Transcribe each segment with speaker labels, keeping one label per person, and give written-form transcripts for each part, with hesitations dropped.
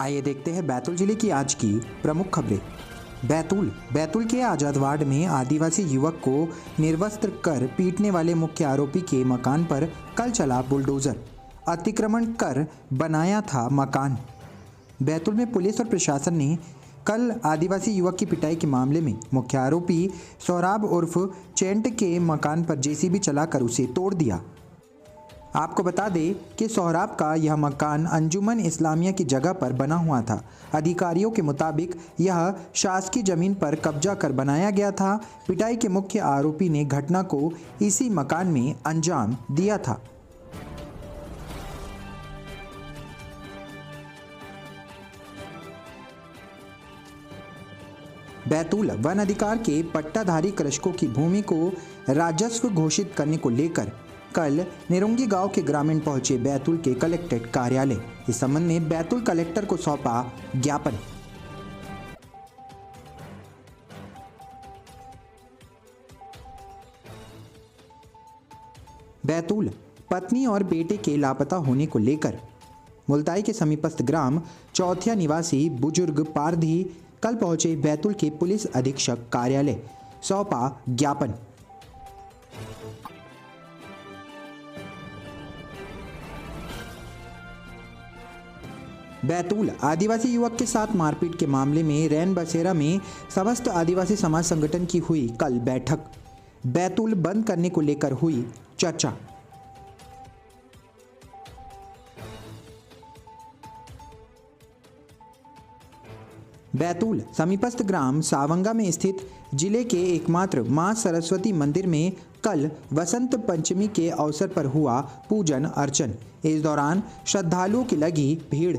Speaker 1: आइए देखते हैं बैतूल जिले की आज की प्रमुख खबरें। बैतूल के आजाद वार्ड में आदिवासी युवक को निर्वस्त्र कर पीटने वाले मुख्य आरोपी के मकान पर कल चला बुलडोजर। अतिक्रमण कर बनाया था मकान। बैतूल में पुलिस और प्रशासन ने कल आदिवासी युवक की पिटाई के मामले में मुख्य आरोपी सोहराब उर्फ चेंट के मकान पर जेसीबी चलाकर उसे तोड़ दिया। आपको बता दें कि सोहराब का यह मकान अंजुमन इस्लामिया की जगह पर बना हुआ था। अधिकारियों के मुताबिक यह शासकीय जमीन पर कब्जा कर बनाया गया था। पिटाई के मुख्य आरोपी ने घटना को इसी मकान में अंजाम दिया था। बैतूल वन अधिकार के पट्टाधारी कृषकों की भूमि को राजस्व घोषित करने को लेकर कल निरुंगी गांव के ग्रामीण पहुंचे बैतूल के कलेक्ट्रेट कार्यालय। इस संबंध में बैतूल कलेक्टर को सौंपा ज्ञापन। बैतूल पत्नी और बेटे के लापता होने को लेकर मुल्ताई के समीपस्थ ग्राम चौथिया निवासी बुजुर्ग पारधी कल पहुंचे बैतूल के पुलिस अधीक्षक कार्यालय, सौंपा ज्ञापन। बैतूल आदिवासी युवक के साथ मारपीट के मामले में रैन बसेरा में समस्त आदिवासी समाज संगठन की हुई कल बैठक। बैतूल बंद करने को लेकर हुई चर्चा। बैतूल समीपस्थ ग्राम सावंगा में स्थित जिले के एकमात्र मां सरस्वती मंदिर में कल वसंत पंचमी के अवसर पर हुआ पूजन अर्चन। इस दौरान श्रद्धालुओं की लगी भीड़।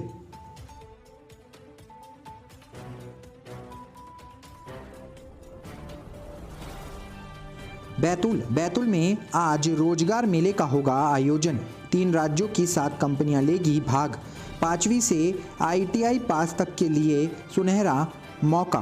Speaker 1: बैतूल में आज रोजगार मेले का होगा आयोजन। 3 राज्यों की 7 कंपनियां लेगी भाग। 5वीं से ITI पास तक के लिए सुनहरा मौका।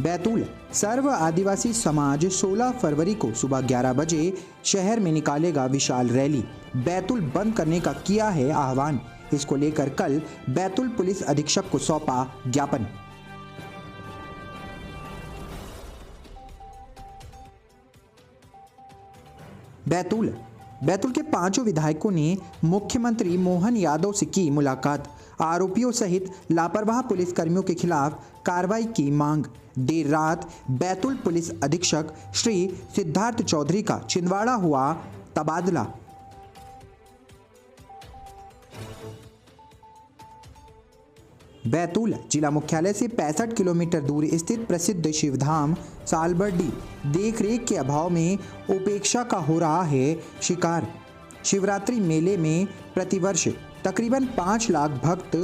Speaker 1: बैतूल सर्व आदिवासी समाज 16 फरवरी को सुबह 11 बजे शहर में निकालेगा विशाल रैली। बैतूल बंद करने का किया है आह्वान। इसको लेकर कल बैतूल पुलिस अधीक्षक को सौंपा ज्ञापन। बैतूल के 5 विधायकों ने मुख्यमंत्री मोहन यादव से की मुलाकात। आरोपियों सहित लापरवाह पुलिसकर्मियों के खिलाफ कार्रवाई की मांग। देर रात बैतूल पुलिस अधीक्षक श्री सिद्धार्थ चौधरी का छिंदवाड़ा हुआ तबादला। बैतूल जिला मुख्यालय से 65 किलोमीटर दूर स्थित प्रसिद्ध शिवधाम सालबर्डी देखरेख के अभाव में उपेक्षा का हो रहा है शिकार। शिवरात्रि मेले में प्रतिवर्ष तकरीबन 5 लाख भक्त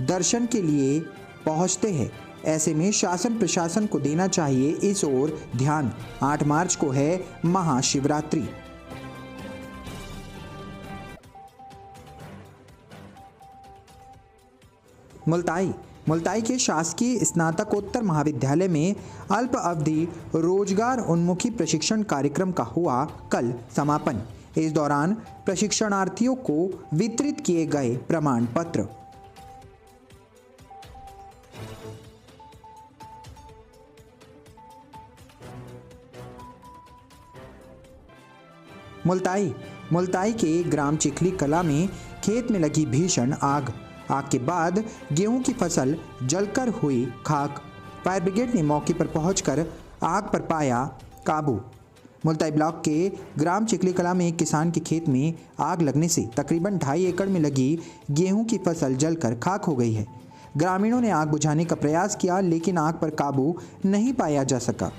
Speaker 1: दर्शन के लिए पहुंचते हैं। ऐसे में शासन प्रशासन को देना चाहिए इस ओर ध्यान। 8 मार्च को है महाशिवरात्रि। मुल्ताई के शासकीय स्नातकोत्तर महाविद्यालय में अल्प अवधि रोजगार उन्मुखी प्रशिक्षण कार्यक्रम का हुआ कल समापन। इस दौरान प्रशिक्षणार्थियों को वितरित किए गए प्रमाण पत्र। मुल्ताई के ग्राम चिखली कला में खेत में लगी भीषण आग के बाद गेहूं की फसल जलकर हुई खाक। फायर ब्रिगेड ने मौके पर पहुंचकर आग पर पाया काबू। मुल्ताई ब्लॉक के ग्राम चिखली कला में एक किसान के खेत में आग लगने से तकरीबन 2.5 एकड़ में लगी गेहूं की फसल जलकर खाक हो गई है। ग्रामीणों ने आग बुझाने का प्रयास किया लेकिन आग पर काबू नहीं पाया जा सका,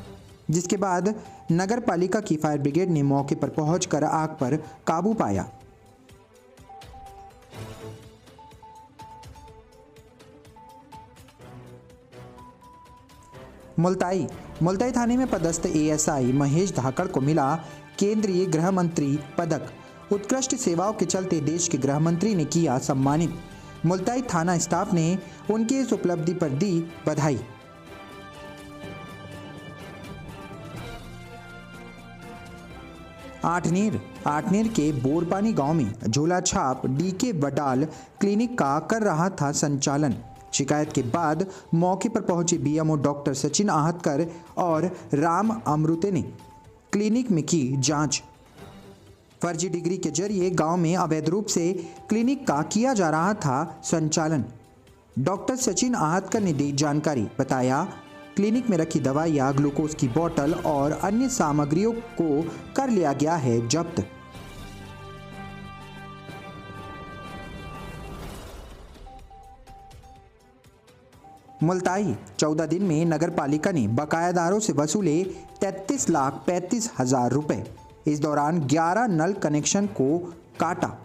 Speaker 1: जिसके बाद नगर पालिका की फायर ब्रिगेड ने मौके पर पहुंचकर आग पर काबू पाया। मुल्ताई थाने में पदस्थ ASI महेश धाकड़ को मिला केंद्रीय गृह मंत्री पदक। उत्कृष्ट सेवाओं के चलते देश के गृह मंत्री ने किया सम्मानित। मुल्ताई थाना स्टाफ ने उनकी इस उपलब्धि पर दी बधाई। आठनेर के बोरपानी गांव में झोला छाप डीके वडाल क्लिनिक का कर रहा था संचालन। शिकायत के बाद मौके पर पहुंचे बीएमओ डॉक्टर सचिन आहतकर और राम अमृते ने क्लिनिक में की जांच। फर्जी डिग्री के जरिए गांव में अवैध रूप से क्लिनिक का किया जा रहा था संचालन। डॉक्टर सचिन आहतकर ने दी जानकारी। बताया, क्लिनिक में रखी दवाइयां, ग्लूकोज की बोतल और अन्य सामग्रियों को कर लिया गया है जब्त। मुल्ताई 14 दिन में नगर पालिका ने बकायादारों से वसूले 33,35,000 रुपए। इस दौरान 11 नल कनेक्शन को काटा।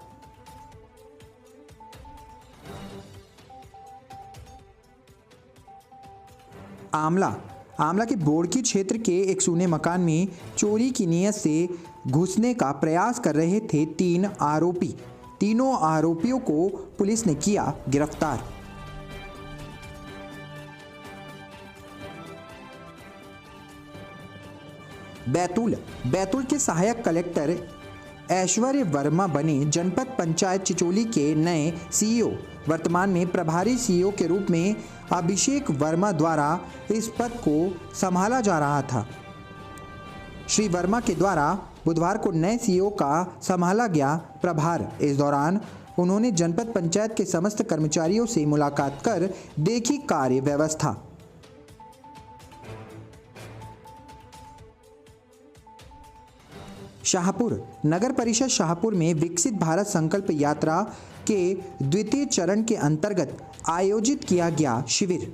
Speaker 1: आमला के बोड़की क्षेत्र के एक सूने मकान में चोरी की नीयत से घुसने का प्रयास कर रहे थे 3 आरोपी। तीनों आरोपियों को पुलिस ने किया गिरफ्तार। बैतूल के सहायक कलेक्टर ऐश्वर्य वर्मा बने जनपद पंचायत चिचोली के नए सीईओ। वर्तमान में प्रभारी सीईओ के रूप में अभिषेक वर्मा द्वारा इस पद को संभाला जा रहा था। श्री वर्मा के द्वारा बुधवार को नए सीईओ का संभाला गया प्रभार। इस दौरान उन्होंने जनपद पंचायत के समस्त कर्मचारियों से मुलाकात कर देखी कार्य व्यवस्था। शाहपुर नगर परिषद शाहपुर में विकसित भारत संकल्प यात्रा के द्वितीय चरण के अंतर्गत आयोजित किया गया शिविर।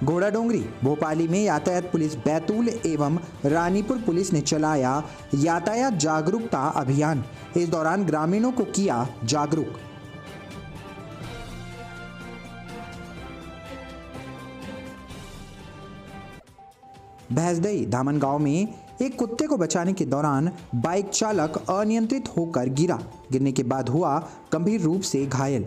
Speaker 1: घोड़ाडोंगरी भोपाली में यातायात पुलिस बैतूल एवं रानीपुर पुलिस ने चलाया यातायात जागरूकता अभियान। इस दौरान ग्रामीणों को किया जागरूक। भैंसदई धामन गांव में एक कुत्ते को बचाने के दौरान बाइक चालक अनियंत्रित होकर गिरा। गिरने के बाद हुआ गंभीर रूप से घायल।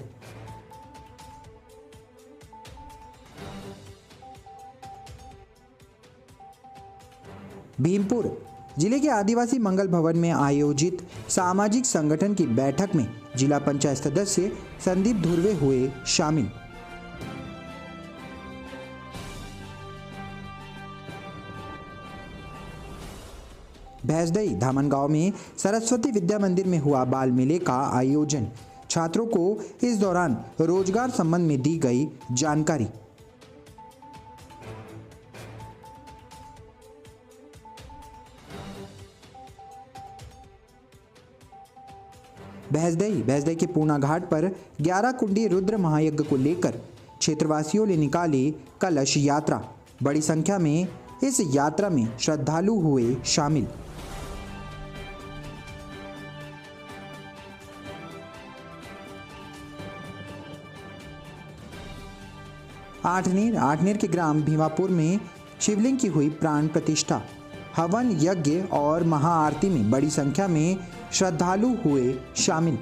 Speaker 1: भीमपुर जिले के आदिवासी मंगल भवन में आयोजित सामाजिक संगठन की बैठक में जिला पंचायत सदस्य संदीप धुर्वे हुए शामिल। भैंसदई धामन गांव में सरस्वती विद्या मंदिर में हुआ बाल मेले का आयोजन। छात्रों को इस दौरान रोजगार संबंध में दी गई जानकारी। भैंसदई के पूर्णा घाट पर 11 कुंडी रुद्र महायज्ञ को लेकर क्षेत्रवासियों ने निकाली कलश यात्रा। बड़ी संख्या में इस यात्रा में श्रद्धालु हुए शामिल। आठनेर के ग्राम भीमापुर में शिवलिंग की हुई प्राण प्रतिष्ठा। हवन यज्ञ और महाआरती में बड़ी संख्या में श्रद्धालु हुए शामिल।